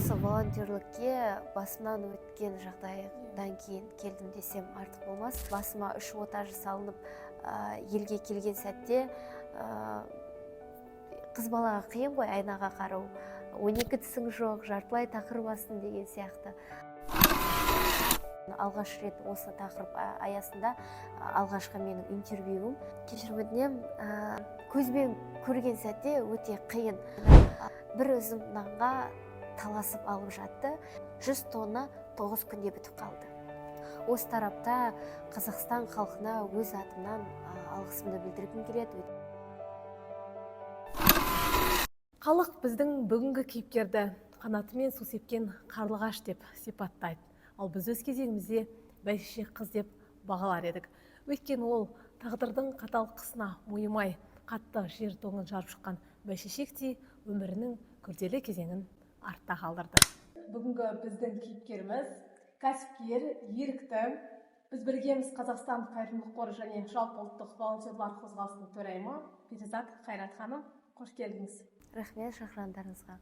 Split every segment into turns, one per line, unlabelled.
осы волонтерлікке басымнан өткен жағдайдан кейін келдім десем артық болмас. Басыма 3 ота жасалынып елге келген сәтте қыз балаға қиын ғой айнаға қарау. 12 тісің жоқ, жартылай тақырбасың деген сияқты. Алғаш рет осы тақырып аясында алғашқы менің интервьюім. Кешірім өтінем, көзбен көрген сәтте өте қиын. Бір үзім нанға таласып алып жатты. 100 тонна 9 күнде бітіп қалды. Осы тарапта Қазақстан халқына өз атымнан алғысымды білдіргім келеді.
Халық біздің бүгінгі кейіпкерді қанатымен су сепкен қарлығаш деп сипаттайды. Ал біз өз кезегімізде бәйшешек қыз деп бағалар едік. Өйткені ол тағдырдың қатал қысына мойымай, қатты жер тоңын жарып шыққан бәйшешектей өмірінің күрделі кезеңін артта қалдырды. Бүгінгі біздің кейіпкеріміз кәсіпкер, ерікті. Біз біргеміз Қазақстан қайырымдылық қоры және жалпы ұлттық волонтерлар қозғалысының төрайымы Перизат Қайрат ханым, қош келдіңіз.
Рахмет шақырғандарыңызға.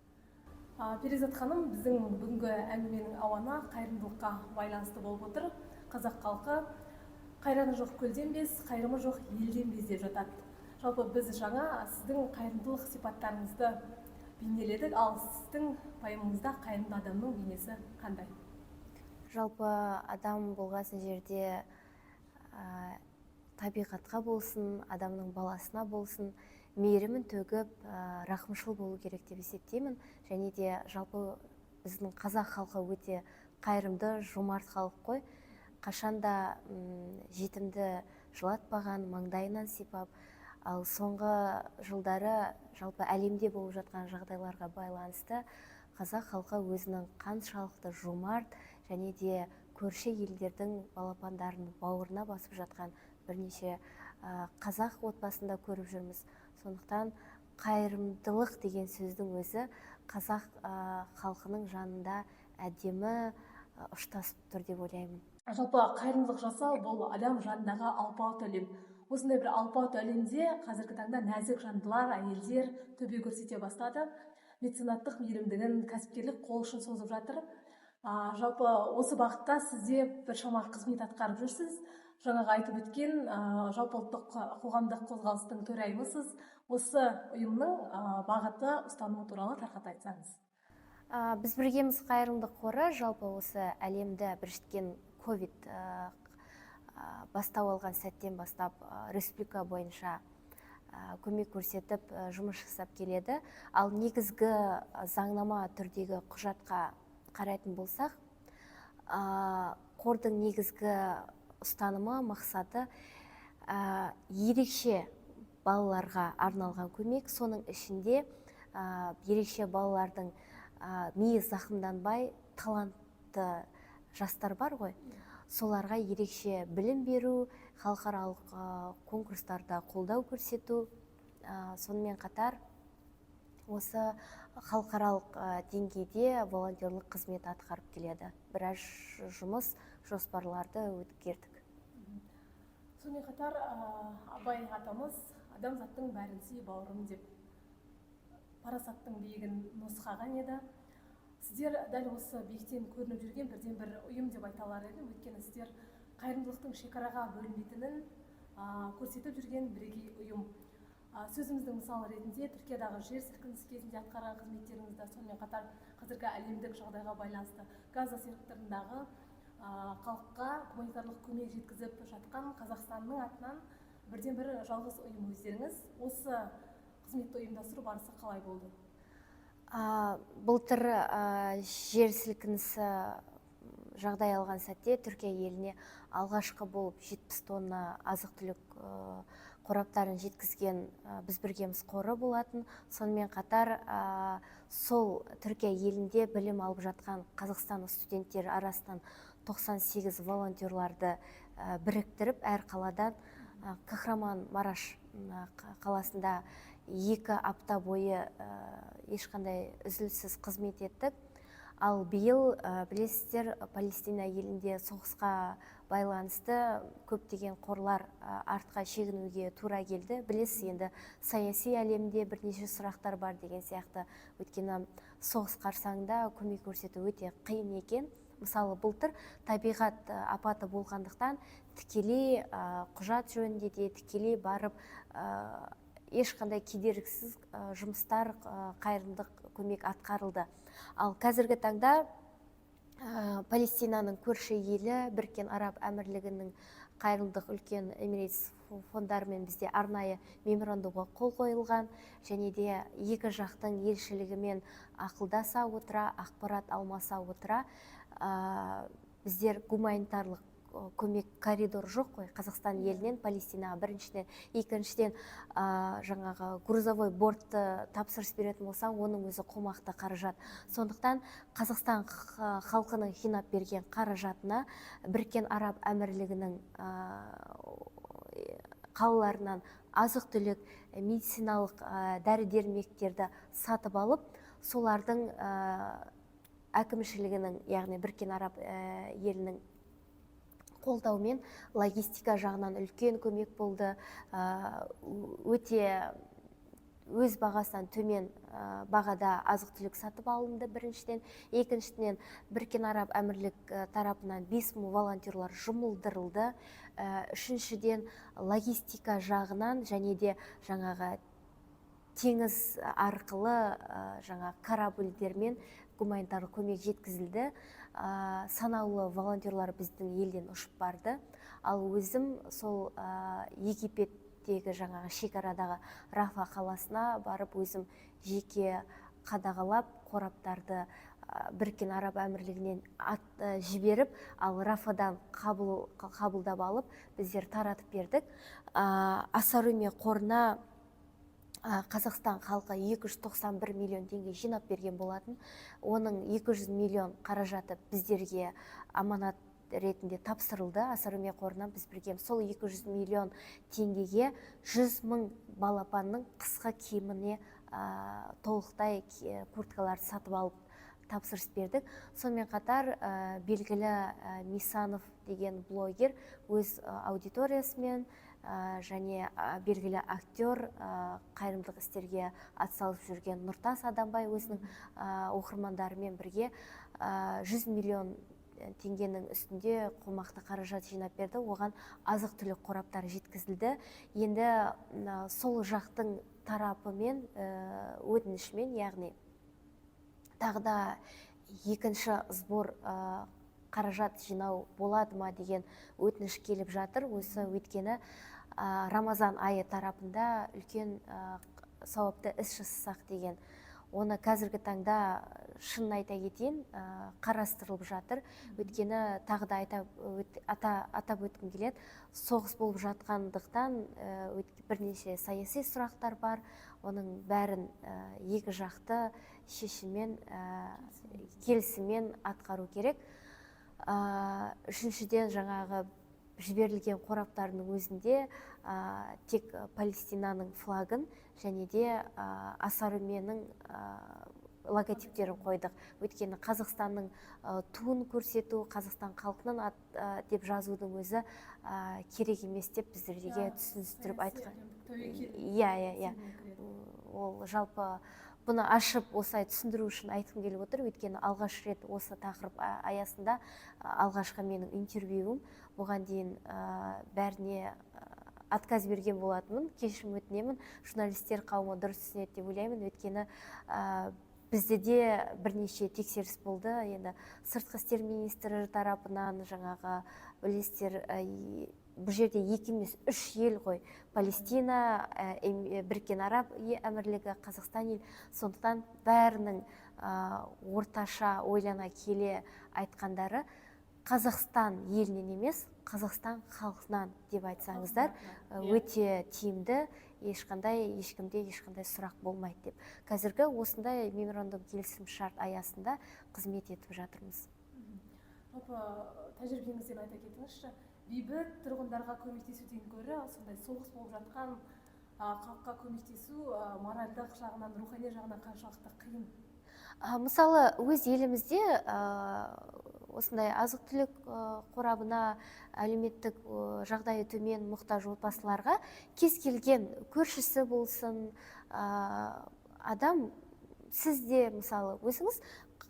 Перизат ханым, біздің бүгінгі әңгіменің ауаны қайырымдылыққа байланысты болып отыр. Қазақ халқы қайраны жоқ көлденбес, қайырымы жоқ елденбес деп жатады. Жалпы біз жаңа сіздің қайырымдылық сипаттарыңызды бейнеледік, ал сіздің пайымыңызда қайырымды адамның бейнесі қандай?
Жалпы адам болғасын жерде табиғатқа болсын, адамның баласына болсын, мейірімін төгіп, рақымшыл болу керек деп есептеймін. Және де жалпы біздің қазақ халқы өте қайырымды, жомарт халық қой. Қашанда жетімді жылатпаған, маңдайынан сипап, ал соңғы жылдары жалпы әлемде болып жатқан жағдайларға байланысты қазақ халқы өзінің қаншалықты жомарт және де көрші елдердің балапандарын бауырына басып жатқан бірнеше қазақ отбасында көріп жүрміз. Сондықтан қайырымдылық деген сөздің өзі қазақ халқының жанында әдемі ұштасып тұр деп ойлаймын.
Жалпы қайырымдылық жасау бұл адам жанындағы алпауыт әлем. Осындай бір алпауыт әлемде қазіргі таңда нәзік жандылар, әйелдер төбе көрсете бастады. Меценаттық мейірімдігін, кәсіпкерлік қол ұшын созып жатыр. Жалпы осы бағытта сізде біршама қызмет атқарып жүрсіз. Жаңағы айтып өткен жалпы ұлттық қоғамдық қозғалыстың төрайымысыз. Осы ұйымның бағыты, ұстанымы туралы тарқата айтсаңыз.
Біз біргеміз қайырымдылық қоры жалпы осы әлемді біріктірген ковид бастау алған сәттен бастап республика бойынша көмек көрсетіп жұмыс жасап келеді. Ал негізгі заңнама түрдегі құжатқа қарайтын болсақ, қордың негізгі ұстанымы, мақсаты ерекше балаларға арналған көмек. Соның ішінде ерекше балалардың миы зақымданбай талантты жастар бар ғой. Соларға ерекше білім беру, халықаралық конкурстарда қолдау көрсету, сонымен қатар осы халықаралық деңгейде волонтерлік қызмет атқарып келеді. Біраз жұмыс жоспарларды өткердік.
Сонымен қатар Абай атамыз адамзаттың бәрін сүй бауырым деп парасаттың биігін нұсқаған еді. Сіздер дәл осы биіктен көрініп жүрген бірден бір ұйым деп айта алар едім. Өйткені сіздер қайырымдылықтың шекараға бөлінбейтінін көрсетіп жүрген бірегей ұйым. Сөзіміздің мысалы ретінде Түркиядағы жер сілкінісі кезінде атқарған қызметтеріңізді, сонымен қатар қазіргі әлемдік жағдайға байланысты Газа секторындағы халыққа гуманитарлық көмек жеткізіп жатқан Қазақстанның атынан бірден бір жалғыз ұйым өздеріңіз. Осы қызметті ұйымдастыру барысы қалай болды?
Былтыр жер сілкінісі жағдай алған сәтте Түркия еліне алғашқы болып 70 тонна азық-түлік қораптарын жеткізген біз біргеміз қоры болатын. Сонымен қатар сол Түркия елінде білім алып жатқан қазақстандық студенттер арасынан 98 волонтерларды біріктіріп, әр қаладан Kahramanmaraş қаласында 2 апта бойы ешқандай үзіліссіз қызмет еттік. Ал биыл білесіздер, Палестина елінде соғысқа байланысты көптеген қорлар артқа шегінуге тура келді. Білесіз, енді саяси әлемде бірнеше сұрақтар бар деген сияқты. Өйткені соғыс қарсаңында көмек көрсету өте қиын екен. Мысалы, былтыр табиғат апаты болғандықтан тікелей құжат жөнінде де тікелей барып ешқандай кедергісіз жұмыстар, қайырымдылық көмек атқарылды. Ал қазіргі таңда Палестинаның көрші елі Біріккен Араб Әмірлігінің қайырымдылық үлкен Эмирейтс фондарымен бізде арнайы меморандумға қол қойылған, және де екі жақтың елшілігімен ақылдаса отыра, ақпарат алмаса отыра, біздер гуманитарлық көмек коридор жоқ қой, Қазақстан елінен Палестинаға біріншіден, екіншіден жаңағы грузовой бортты тапсырыс беретін болсаң, оның өзі қомақты қаражат. Сондықтан Қазақстан халқының жинап берген қаражатына Біріккен Араб Әмірлігінің қалаларынан азық-түлік, медициналық дәрі-дәрмектерді сатып алып, солардың әкімшілігінің, яғни Біріккен Араб елінің қолдаумен логистика жағынан үлкен көмек болды. Өте өз бағасынан төмен бағада азық-түлік сатып алынды біріншіден. Екіншіден, Біріккен Араб Әмірлік тарапынан 5000 волонтерлар жұмылдырылды. Үшіншіден, логистика жағынан және де жаңағы теңіз арқылы жаңа корабльдермен гуманитарлық көмек жеткізілді. Санаулы волонтерлар біздің елден ұшып барды. Ал өзім сол Египеттегі жаңағы шекарадағы Рафа қаласына барып, өзім жеке қадағалап, қораптарды Біріккен Араб Әмірлігінен жіберіп, ал Рафадан қабылдап алып, біздер таратып бердік. Асаруме қорына Қазақстан халқы 291 миллион теңге жинап берген болатын. Оның 200 миллион қаражаты біздерге аманат ретінде тапсырылды. Асаруме қорынан біз біргем сол 200 миллион теңгеге 100 мың балапанның қысқы киіміне толықтай курткаларды сатып алып тапсырыс бердік. Сонымен қатар белгілі Мисанов деген блогер өз аудиториясымен және белгілі актер, қайырымдылық істерге атсалып жүрген Нұртас Адамбай өзінің оқырмандарымен бірге 100 миллион теңгенің үстінде қомақты қаражат жинап берді. Оған азық-түлік қораптары жеткізілді. Енді сол жақтың тарапымен, өтінішімен, яғни тағы да екінші сбор қаражат жинау болады ма деген өтініш келіп жатыр. Осы өйткені Рамазан айы тарапында үлкен сауапты іс жасасақ деген. Оны қазіргі таңда шынын айта кетейін, қарастырылып жатыр. Өйткені тағы да атап өткім келеді, соғыс болып жатқандықтан бірнеше саяси сұрақтар бар. Оның бәрін екі жақты шешіммен, келісіммен атқару керек. Үшіншіден, жаңағы жіберілген қораптардың өзінде тек Палестинаның флагын және де Асаруменің логотиптерін қойдық. Өйткені Қазақстанның туын көрсету, Қазақстан халқының деп жазудың өзі керек емес деп біздерге түсіндіріп айтқан. Иә. Ол жалпы бұны ашып осылай түсіндіру үшін айтқым келіп отыр. Өйткені алғаш рет осы тақырып аясында алғашқы менің интервьюім. Бұған дейін бәріне отказ берген болатынмын. Кешірім өтінемін. Журналистер қауымы дұрыс түсінеді деп ойлаймын. Өйткені бізде де бірнеше тексеріс болды. Енді сыртқы істер министрі тарапынан жаңағы білесіздер, бұл жерде екі емес, үш ел ғой. Палестина, Біріккен Араб Әмірлігі, Қазақстан ел. Сондықтан бәрінің орташа ойлана келе айтқандары Қазақстан елінен емес, Қазақстан халқынан деп айтсаңыздар, өте тиімді, ешкімде ешқандай сұрақ болмайды деп. Қазіргі осындай меморандум келісім шарт аясында қызмет етіп жатырмыз.
Тәжірибеңізден айта кетіңізші, бейбіт тұрғындарға көмектесуден гөрі сондай соғыс болып жатқан халыққа көмектесу моральдық жағынан, рухани жағынан қаншалықты қиын?
Мысалы өз елімізде осындай азық-түлік қорабына әлеуметтік жағдайы төмен мұқтаж отбасыларға кез келген көршісі болсын адам, сізде мысалы өзіңіз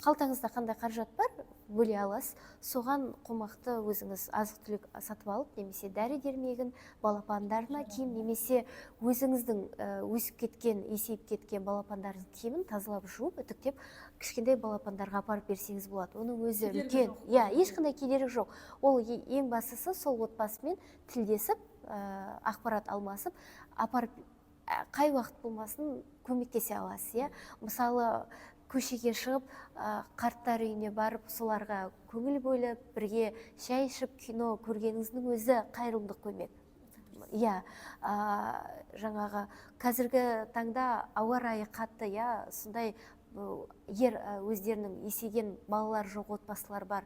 қалтаңызда қандай қаражат бар, бөле аласыз, соған қомақты өзіңіз азық-түлік сатып алып, немесе дәрі-дәрмегін, балапандарына киім, немесе өзіңіздің өсіп кеткен, есейіп кеткен балапандардың киімін тазалап жуып, үтіктеп, кішкентай балапандарға апарып берсеңіз болады. Оның өзі үлкен, ешқандай кедергі жоқ. Ол ең бастысы сол отбасымен тілдесіп, ақпарат алмасып, апарып қай уақыт болмасын көмектесе аласыз. Мысалы көшеге шығып, қарттар үйіне барып, соларға көңіл бөліп, бірге шай ішіп, кино көргеніңіздің өзі қайырымдылық көмек. Жаңағы қазіргі таңда ауа райы қатты, сондай өздерінің есейген балалар жоқ отбасылар бар,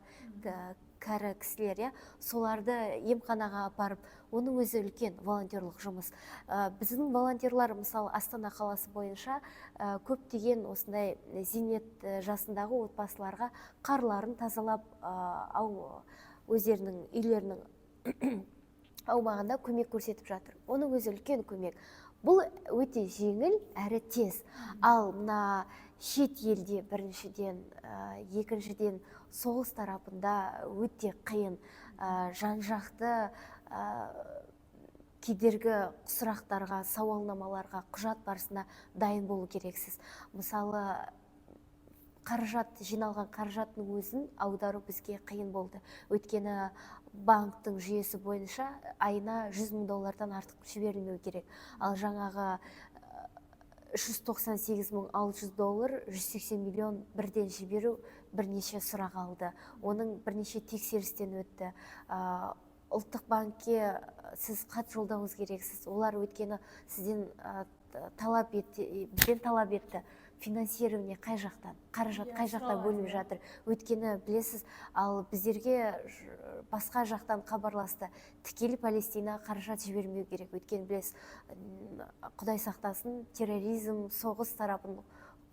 кәрі кісілер, соларды емханаға апарып, оның өзі үлкен волонтерлық жұмыс. Біздің волонтерлар, мысалы Астана қаласы бойынша көптеген осындай зейнет жасындағы отбасыларға қарларын тазалап, өздерінің үйлерінің аумағында көмек көрсетіп жатыр. Оның өзі үлкен көмек. Бұл өте жеңіл әрі тез. Ал мына шет елде біріншіден, екіншіден соғыс тарапында өте қиын, жан-жақты кедергі сұрақтарға, сауалнамаларға, құжат барысына дайын болу керексіз. Мысалы, жиналған қаражаттың өзін аудару бізге қиын болды. Өйткені банктың жүйесі бойынша айына $100,000 артық жіберілмеу керек. Ал жаңағы $198,600, $180 миллион бірден жіберу бірнеше сұрақ алды. Оның бірнеше тексерістен өтті. Ұлттық банкке сіз хат жолдауыңыз керексіз. Олар өткені сізден талап етті. Финансирование қай жақтан, қаражат қай жақтан бөлініп жатыр. Өткені білесіз, ал біздерге басқа жақтан хабарласты. Тікелей Палестина қаражат жібермеу керек. Өткені білесіз, Құдай сақтасын, терроризм, соғыс тарапын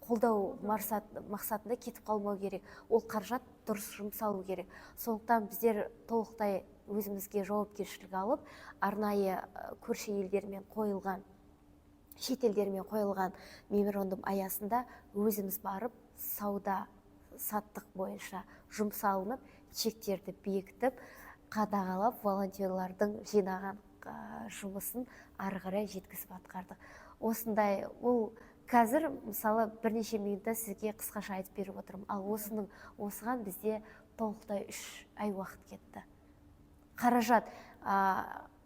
қолдау мақсатында кетіп қалмау керек. Ол қаражат дұрыс жұмсалу керек. Сондықтан біздер толықтай өзімізге жауапкершілік алып, арнайы көрші елдермен қойылған, шет елдермен қойылған меморандум аясында өзіміз барып, сауда саттық бойынша жұмсалынып, чектерді бекітіп, қадағалап, волонтерлардың жинаған жұмысын ары қарай жеткізіп атқардық. Осындай, ол қазір, мысалы, бірнеше минутта сізге қысқаша айтып беріп отырмын. Ал осыған бізде толықтай 3 ай уақыт кетті. Қаражат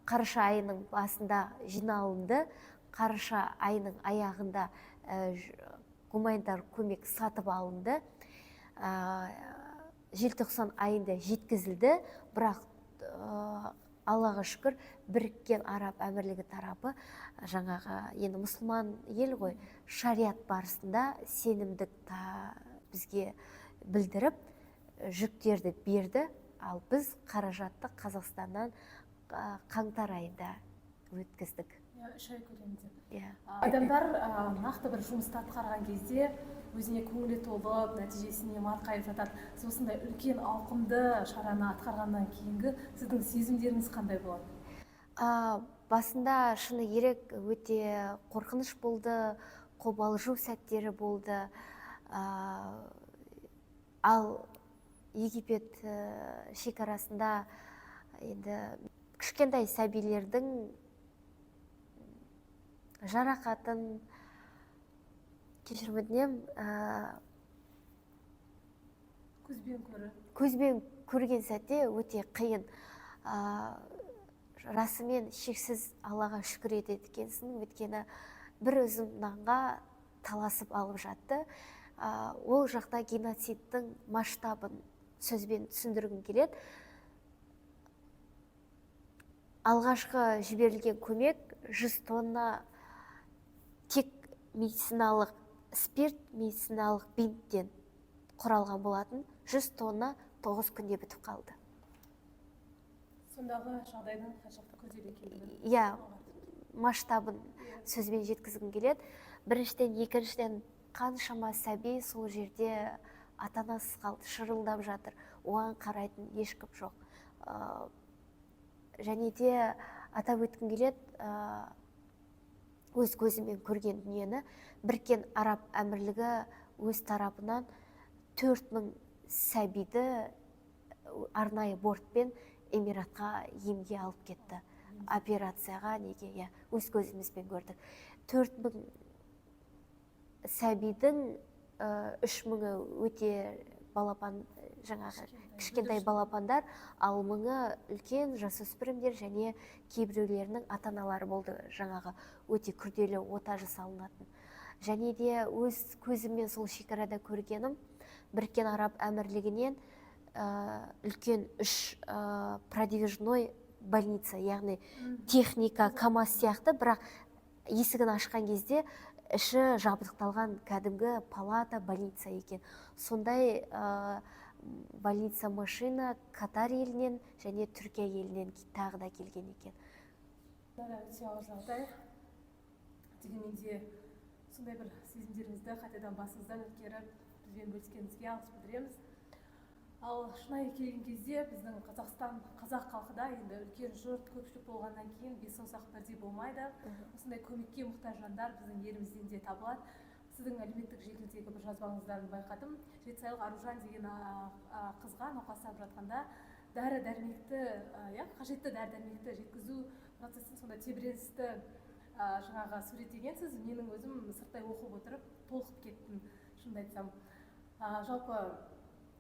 қараша айының басында жиналынды, қараша айының аяғында гуманитар көмек сатып алынды, желтоқсан айында жеткізілді, бірақ Аллаға шүкір, Біріккен Араб Әмірлігі тарапы, жаңағы енді мұсылман ел ғой, шариат барысында сенімдік бізге білдіріп, жүктерді берді, ал біз қаражатты Қазақстаннан қаңтар айында өткіздік.
3 ай көлемінде. Адамдар нақты бір жұмысты атқарған кезде өзіне көңілі толып, нәтижесіне марқайып жатады. Сіз осындай үлкен ауқымды шараны атқарғаннан кейінгі сіздің сезімдеріңіз қандай болады?
Басында шыны керек өте қорқыныш болды, қобалжу сәттері болды. Ал Египет шекарасында енді кішкентай сәбилердің жарақатын кешірім өтінем, көзбен көрген сәтте өте қиын. Расымен шексіз Аллаға шүкір етеді екенсің, өйткені бір өзім нанға таласып алып жатты. Ол жақта геноцидтің масштабын сөзбен түсіндіргім келеді. Алғашқы жіберілген көмек 100 тонна тек медициналық спирт, медициналық бинттен құралған болатын. 100 тонна 9 күнде бітіп қалды.
Сондағы жағдайдың қаншалықты күрделі екендігін
масштабын сөзбен жеткізгім келеді. Біріншіден, екіншіден қаншама сәби сол жерде ата-анасыз қалды, шырылдап жатыр, оған қарайтын ешкім жоқ. Және де атап өткім келеді, өз көзімен көрген дүниені, Біріккен Араб Әмірлігі өз тарапынан 4000 сәбиді арнайы бортпен Эмиратқа емге алып кетті. Операцияға неге, өз көзімізбен көрдік. 4000 сәбидің 3000-і өте балапан, жаңағы кішкентай балапандар, ал 1000-і үлкен жасөспірімдер және кейбіреулерінің ата-аналары болды, жаңағы өте күрделі ота жасалынатын. Және де өз көзіммен сол шекарада көргенім, Біріккен Араб Әмірлігінен үлкен 3 продвижной больница, яғни техника, КамАЗ сияқты, бірақ есігін ашқан кезде іші жабдықталған кәдімгі палата, больница екен. Сондай больница машина Катар елінен және Түркия елінен тағы да келген екен.
Өте ауыр жағдай. Дегенмен де сондай бір сезімдеріңізді қайтадан басыңыздан өткеріп, бізбен бөліскеніңізге алғыс білдіреміз. Ал шынайы келген кезде біздің қазақ халқы да енді үлкен жұрт, көпшілік болғаннан кейін бес саусақ бірдей болмайды. Осындай көмекке мұқтаж жандар біздің елімізден де табылады. Сіздің әлеуметтік желідегі бір жазбаңыздан байқадым. Жетісайлық Аружан деген қызға науқастанып жатқанда дәрі-дәрмекті, қажетті дәрі-дәрмекті жеткізу процесін сонда тебіреністі жаңағы суреттегенсіз. Менің өзім сырттай оқып отырып толқып кеттім, шынымды айтсам. Жалпы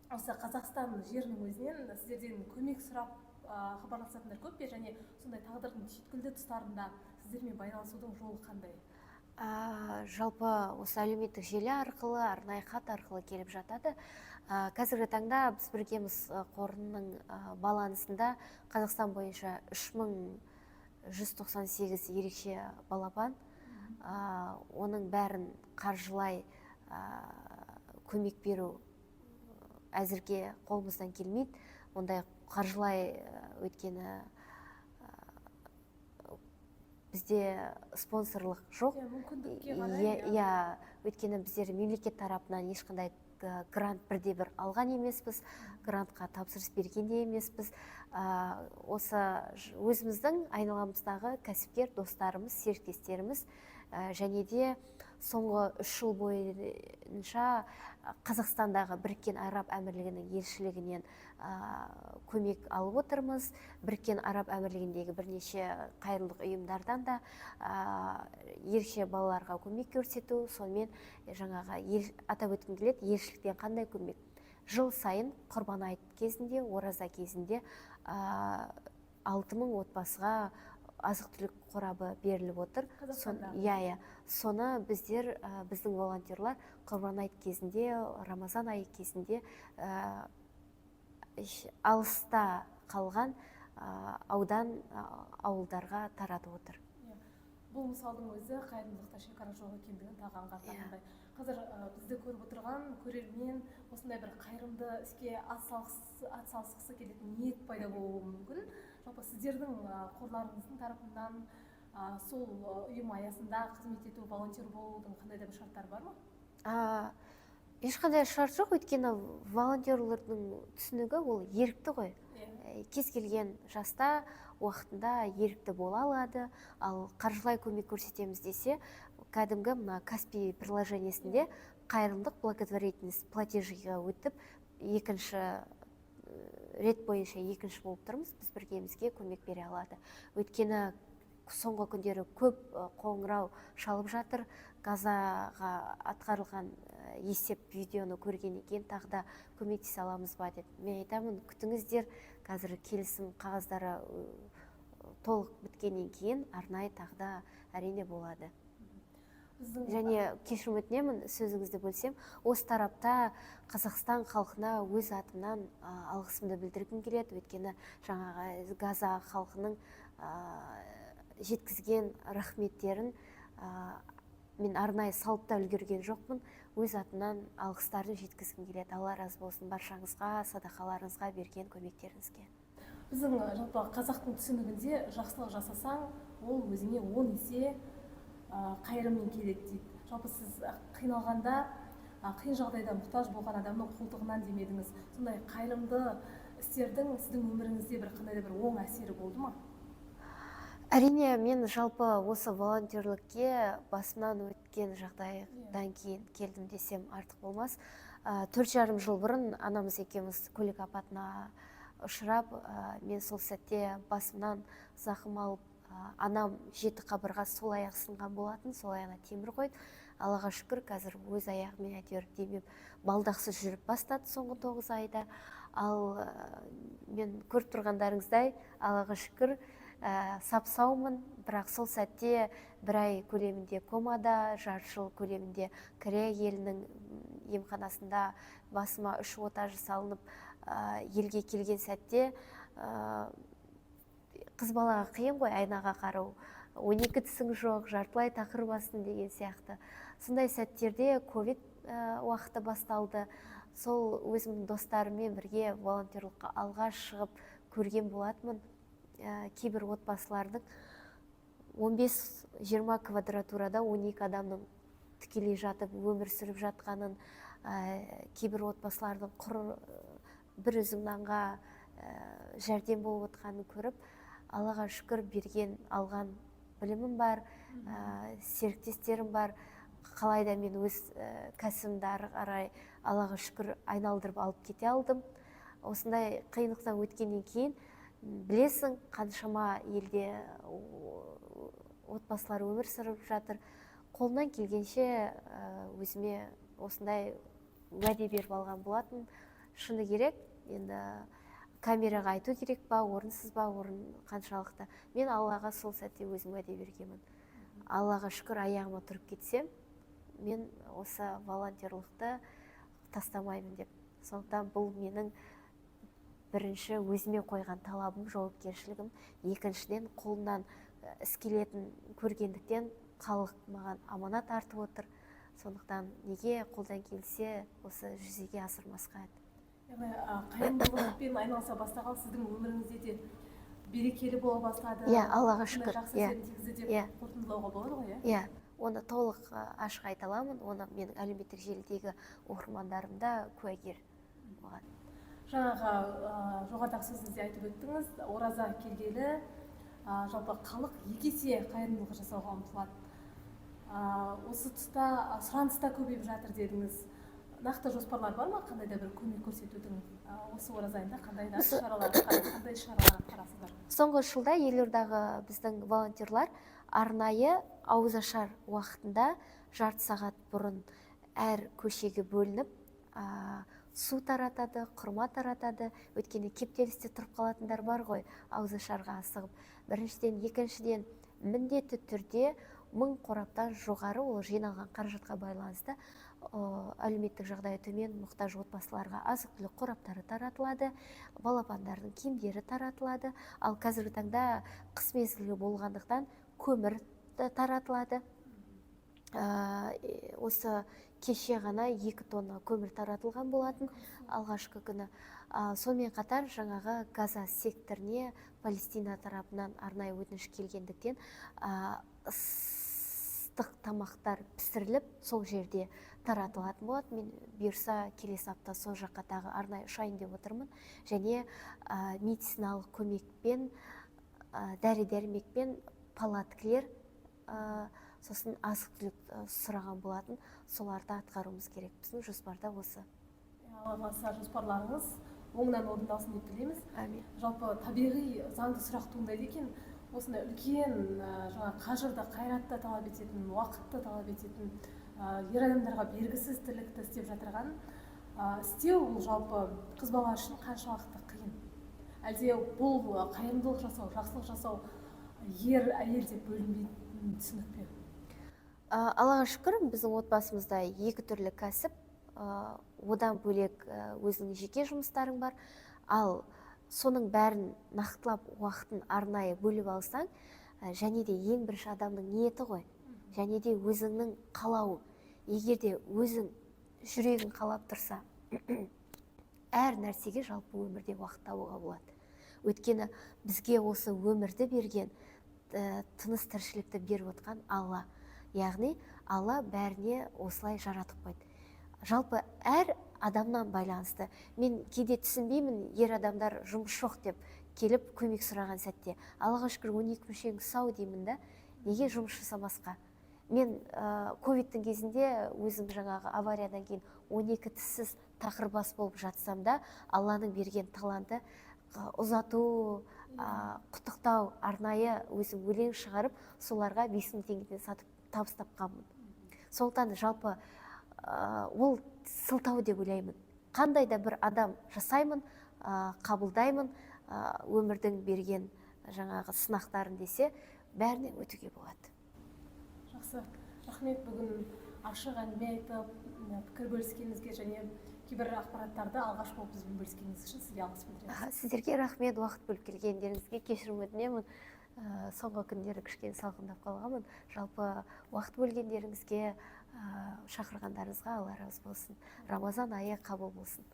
осы Қазақстан жерінің өзінен сіздерден көмек сұрап хабарласатындар көп пе, және сондай тағдырдың түйткілді тұстарында сіздермен байланысудың жолы қандай?
Жалпы осы әлеуметтік желі арқылы, арнайы хат арқылы келіп жатады. Қазіргі таңда біз біргеміз қорының балансында Қазақстан бойынша 3198 ерекше балапан, оның бәрін қаржылай көмек беру әзірге қолымыздан келмейді. Ондай қаржылай, өйткені бізде спонсорлық жоқ. Өйткені біздер мемлекет тарапынан ешқандай грант бірде-бір алған емеспіз, грантқа тапсырыс берген де емеспіз. Осы өзіміздің айналамыздағы кәсіпкер достарымыз, серіктестеріміз, және де соңғы 3 жыл бойынша Қазақстандағы Біріккен Араб Әмірлігінің елшілігінен көмек алып отырмыз. Біріккен Араб Әмірлігіндегі бірнеше қайырымдылық ұйымдардан да ерекше балаларға көмек көрсету, сонымен жаңағы атап өткім келеді, елшіліктен қандай көмек? Жыл сайын Құрбан айт кезінде, ораза кезінде 6000 отбасыға азық-түлік қорабы беріліп отыр. Соны біздің волонтерлар Құрбан айт кезінде, Рамазан айы кезінде алыста қалған аудан ауылдарға таратып отыр.
Бұл мысалдың өзі қайырымдылықта шекара жоқ екендігін тағы аңғартатындай. Қазір бізді көріп отырған көрермен осындай бір қайырымды іске атсалысқысы келетін ниет пайда болуы мүмкін. Жалпы сіздердің қорларыңыздың тарапынан сол ұйым аясында қызмет ету, волонтер болудың қандай да бір шарттары бар ма?
Ешқандай шарт жоқ, өйткені волонтерлердің түсінігі ол ерікті ғой. Кез келген жаста уақытында ерікті бола алады, ал қаржылай көмек көрсетеміз десе, кәдімгі мына Каспий приложениесінде қайырымдық благотворительность платежиға өтіп, екінші рет бойынша екінші болып тұрмыз, біз біргемізге көмек бере алады. Өйткені соңғы күндері көп қоңырау шалып жатыр. Газаға атқарылған есеп видеоны көргеннен кейін тағы да көмектесе аламыз ба деп. Мен айтамын, күтіңіздер, қазір келісім қағаздары толық біткеннен кейін арнайы тағы да әрине болады. Және кешірім өтінемін, сөзіңізді бөлсем, осы тарапта Қазақстан халқына өз атымнан алғысымды білдіргім келеді. Өйткені жаңағы Газа халқының жеткізген рахметтерін мен арнайы салып та үлгерген жоқпын. Өз атымнан алғыстарын жеткізгім келеді. Алла разы болсын баршаңызға, садақаларыңызға, берген көмектеріңізге.
Біздің жалпы қазақтың түсінігінде жақсылық жасасаң, ол өзіңе 10 есе қайырыммен келеді дейді. Жалпы сіз қиналғанда, қиын жағдайда мұқтаж болған адамның қолтығынан демедіңіз. Сондай қайырымды істердің сіздің өміріңізде бір қандай да бір оң әсері болды ма?
Әрине, мен жалпы осы волонтерлікке басымнан өткен жағдайдан кейін келдім десем артық болмас. 4,5 жыл бұрын анамыз екеуміз көлік апатына ұшырап, мен сол сәтте басымнан зақым алып, анам жеті қабырға сол аяқ сынған болатын, сол аяғына темір қойды. Аллаға шүкір, қазір өз аяғымен әйтеуір демеп балдақсыз жүріп бастады соңғы 9 айда. Ал мен көріп тұрғандарыңыздай, Аллаға шүкір, сап-саумын, бірақ сол сәтте бір ай көлемінде комада, жарты жыл көлемінде Корея елінің емханасында басыма 3 ота жасалынып, елге келген сәтте қыз балаға қиын ғой айнаға қарау, 12 тісің жоқ, жартылай тақыр бастың деген сияқты. Сондай сәттерде ковид уақыты басталды. Сол өзімнің достарыммен бірге волонтерлыққа алға шығып көрген болатынмын. Кейбір отбасылардың 15-20 квадратурада 12 адамның тікелей жатып өмір сүріп жатқанын, кейбір отбасылардың құр бір үзім нанға жәрдем болып отқанын көріп, Аллаға шүкір берген алған білімім бар, серіктестерім бар. Қалайда мен өз кәсібімді ары қарай Аллаға шүкір айналдырып алып кете алдым. Осындай қиындықтан өткеннен кейін білесің, қаншама елде отбасылар өмір сүріп жатыр. Қолынан келгенше өзіме осындай уәде беріп алған болатын. Шыны керек, енді камераға айту керек па, орынсыз ба, орын қаншалықты. Мен Аллаға сол сәтте өзім уәде бергенмін. Аллаға шүкір, аяғыма тұрып кетсем, мен осы волонтерлықты тастамаймын деп. Сондықтан бұл менің бірінші өзіме қойған талабым, жауапкершілігім. Екіншіден, қолынан іс келетін көргендіктен халық маған аманат артып отыр. Сондықтан неге қолдан келсе осы жүзеге асырмасқа еді.
Қайырымдылықпен айналыса бастаған сіздің өміріңізде де берекелі бола бастады.
Аллаға шүкір.
Жақсы әсерін тигізді деп қорытындылауға болады ғой,
Оны толық ашық айта аламын. Оны менің әлеуметтік желідегі оқырмандарым да куәгер болған.
Жаңағы жоғарыдағы сөзіңізде айтып өттіңіз, ораза келгелі жалпы халық екі есе қайырымдылық жасауға ұмтылады. Осы тұста сұраныс та көбейіп жатыр дедіңіз. Нақты жоспарлар бар ма, қандай да бір көмек көрсетудің? Осы ораза айында қандай шаралар қарастырасыздар?
Соңғы жылда елордағы біздің волонтерлар арнайы ауызашар уақытында жарты сағат бұрын әр көшеге бөлініп су таратады, құрма таратады. Өйткені кептелісте тұрып қалатындар бар ғой, ауызашарға асығып. Біріншіден, екіншіден, міндетті түрде 1000 қораптан жоғары ол жиналған қаражатқа байланысты әлеуметтік жағдайы төмен мұқтаж отбасыларға азық-түлік қораптары таратылады, балапандардың киімдері таратылады. Ал қазіргі таңда қыс мезгілі болғандықтан көмір таратылады. Осы кеше ғана 2 тонна көмір таратылған болатын алғашқы күні. Сонымен қатар жаңағы Газа секторіне Палестина тарапынан арнайы өтініш келгендіктен ыстық тамақтар пісіріліп сол жерде таратылатын болады. Мен бұйырса келесі апта сол жаққа тағы арнайы ұшайын деп отырмын. Және медициналық көмекпен, дәрі-дәрмекпен палаткілер, сосын азық-түлік сұраған болатын. Соларды атқаруымыз керек. Біздің жоспарда осы.
Алла қаласа жоспарларыңыз оңынан орындалсын деп тілейміз.
Әмин.
Жалпы табиғи заңды сұрақ туындайды екен. Осындай үлкен қажырды, қайратты талап ететін, уақытты талап ететін, ер адамдарға бергісіз тірлікті істеп жатырған істеу, ол жалпы қыз бала үшін қаншалықты қиын? Әлде бұл қайырымдылық жасау, жақсылық жасау ер әйел деп бөлінбейтін түсінік пе?
Аллаға шүкір, біздің отбасымызда 2 түрлі кәсіп, одан бөлек өзінің жеке жұмыстарың бар. Ал соның бәрін нақтылап уақытын арнайы бөліп алсаң, және де ең бірінші адамның ниеті ғой, және де өзіңнің қалауы. Егер де өзің жүрегің қалап тұрса, әр нәрсеге жалпы өмірде уақыт табуға болады. Өйткені бізге осы өмірді берген, тыныс тіршілікті беріп отқан Алла. яғни алла бәріне осылай жаратып қойды. Жалпы әр адамнан байланысты. Мен кейде түсінбеймін, ер адамдар жұмыс жоқ деп келіп көмек сұраған сәтте аллаға шүкір 12 мүшең сау деймін да, неге жұмыс жасамасқа. Мен ковидтің кезінде өзім жаңағы авариядан кейін 12 тіссіз тақырбас болып жатсам да, алланың берген таланты ұзату, құттықтау, арнайы өзім өлең шығарып, соларға 5000 теңгеден сатып табыс тапқанмын. Сондықтан жалпы ол сылтау деп ойлаймын. Қандай да бір адам жасаймын, қабылдаймын, өмірдің берген жаңағы сынақтарын десе, бәрінен өтуге болады.
Жақсы, рахмет, бүгін ашық әңгіме айтып, пікір бөліскеніңізге және кейбір ақпараттарды алғаш болып бізбен бөліскеніңіз үшін сізге алғыс білдіреміз.
Сіздерге рахмет, уақыт бөліп келгендеріңізге кешірім өтінемін. Соңғы күндері кішкене салқындап қалғанмын. Жалпы уақыт бөлгендеріңізге, шақырғандарыңызға Алла разы болсын. Рамазан айы қабыл болсын.